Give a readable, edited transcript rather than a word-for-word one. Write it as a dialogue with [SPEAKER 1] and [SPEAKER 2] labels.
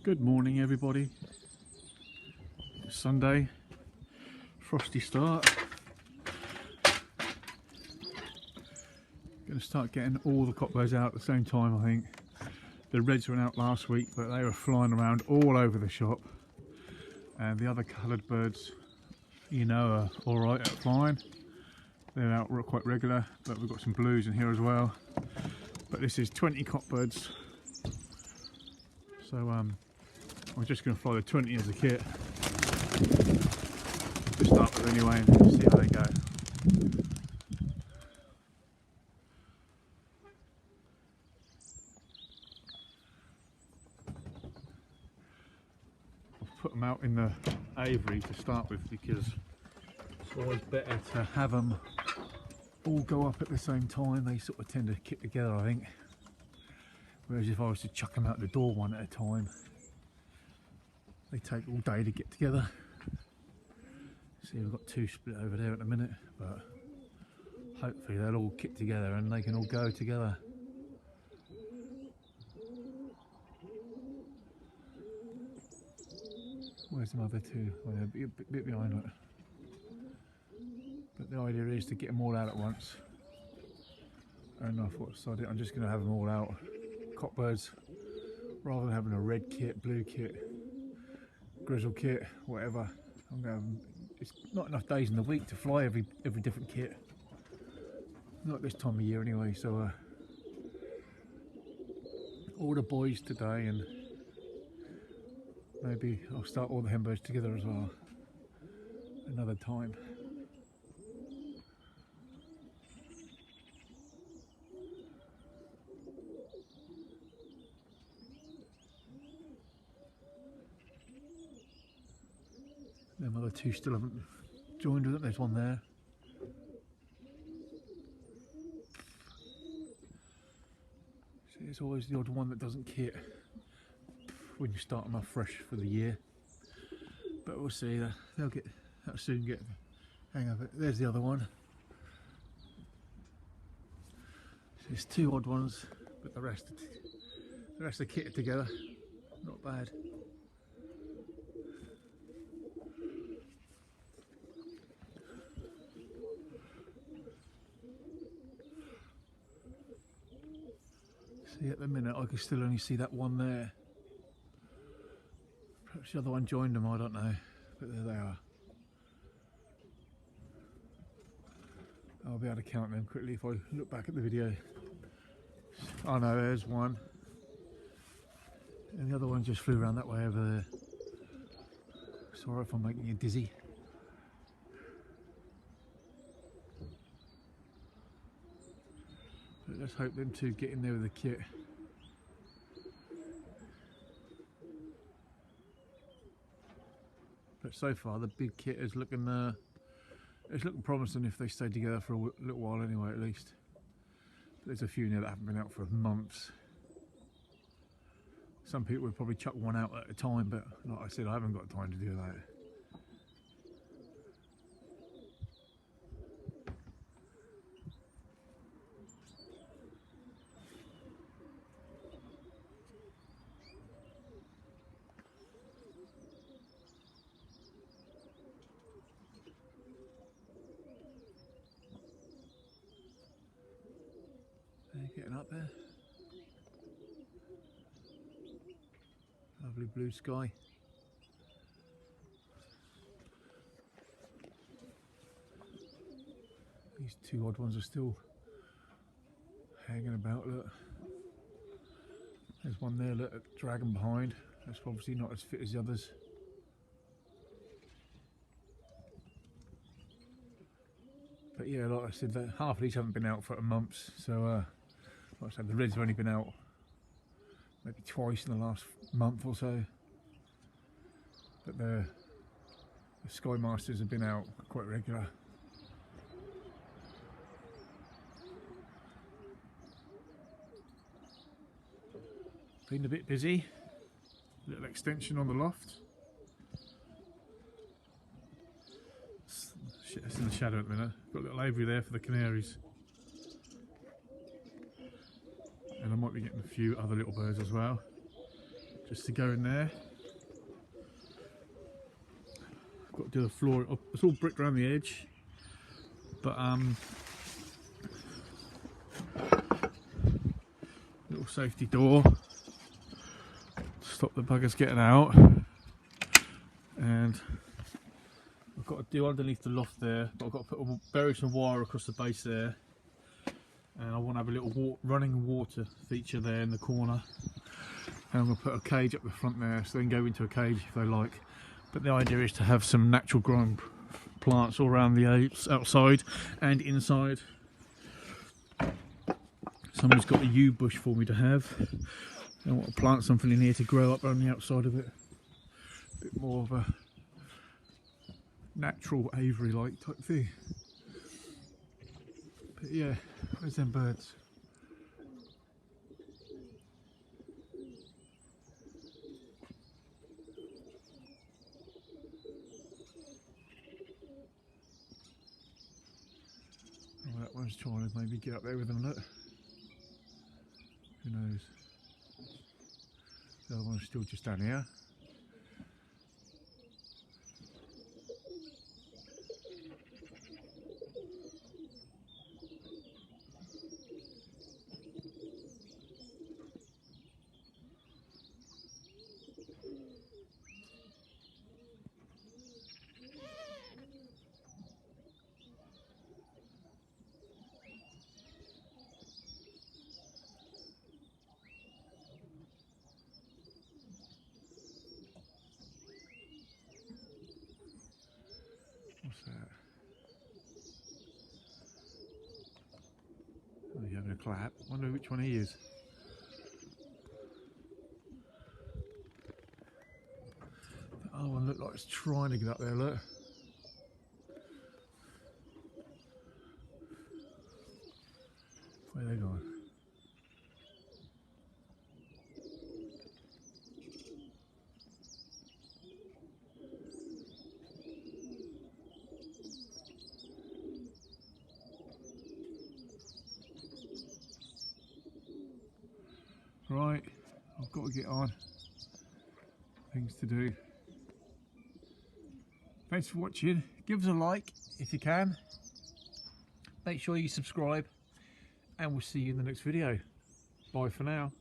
[SPEAKER 1] Good morning everybody. It's Sunday, frosty start. Going to start getting all the copbirds out at the same time, I think. The reds went out last week, but they were flying around all over the shop. And the other coloured birds, you know, are alright at flying. They're out quite regular, but we've got some blues in here as well. But this is 20 copbirds. So I'm just going to fly the 20 as a kit to start with anyway, and see how they go. I've put them out in the aviary to start with because it's always better to have them all go up at the same time. They sort of tend to kit together, I think. Whereas if I was to chuck them out the door one at a time, they take all day to get together. See, we've got two split over there at the minute, but hopefully they'll all kit together and they can all go together. Where's the other two? Oh, they're a bit behind it. But the idea is to get them all out at once. And I thought, so I'm just going to have them all out. Copbirds, rather than having a red kit, blue kit, grizzle kit, whatever. It's not enough days in the week to fly every different kit. Not this time of year anyway. So all the boys today, and maybe I'll start all the hen birds together as well another time. Them other two still haven't joined with it. There's one there. See, it's always the odd one that doesn't kit when you start them off fresh for the year. But we'll see. They'll soon get the hang of it. There's the other one. So there's two odd ones, but the rest are kitted together. Not bad. See, at the minute I can still only see that one there. Perhaps the other one joined them, I don't know. But there they are. I'll be able to count them quickly if I look back at the video. Oh no, there's one. And the other one just flew around that way over there. Sorry if I'm making you dizzy. But let's hope them two get in there with the kit. But so far the big kit is looking promising if they stay together for a little while anyway, at least. But there's a few now that haven't been out for months. Some people would probably chuck one out at a time, but like I said, I haven't got time to do that. Getting up there. Lovely blue sky. These two odd ones are still hanging about. Look, there's one there, look, a dragon behind. That's obviously not as fit as the others. But yeah, like I said, half of these haven't been out for months, so like I said, the reds have only been out maybe twice in the last month or so. But the Sky Masters have been out quite regular. Been a bit busy. Little extension on the loft. It's in the shadow at the minute. Got a little aviary there for the canaries. And I might be getting a few other little birds as well. just to go in there. Got to do the floor. It's all bricked around the edge, but little safety door to stop the buggers getting out. And I've got to do underneath the loft there, but I've got to bury some wire across the base there. And I want to have a little running water feature there in the corner. And I'm going to put a cage up the front there, so they can go into a cage if they like. But the idea is to have some natural growing plants all around the outside and inside. Someone's got a yew bush for me to have. I want to plant something in here to grow up on the outside of it. A bit more of a natural aviary-like type thing. But yeah, there's them birds. Oh, that one's trying to maybe get up there with them, look. Who knows? The other one's still just down here. What's that? Oh, you're having a clap. I wonder which one he is. The other one looked like it's trying to get up there, look. Where are they going? Right, I've got to get on. Things to do. Thanks for watching. Give us a like if you can. Make sure you subscribe, and we'll see you in the next video. Bye for now.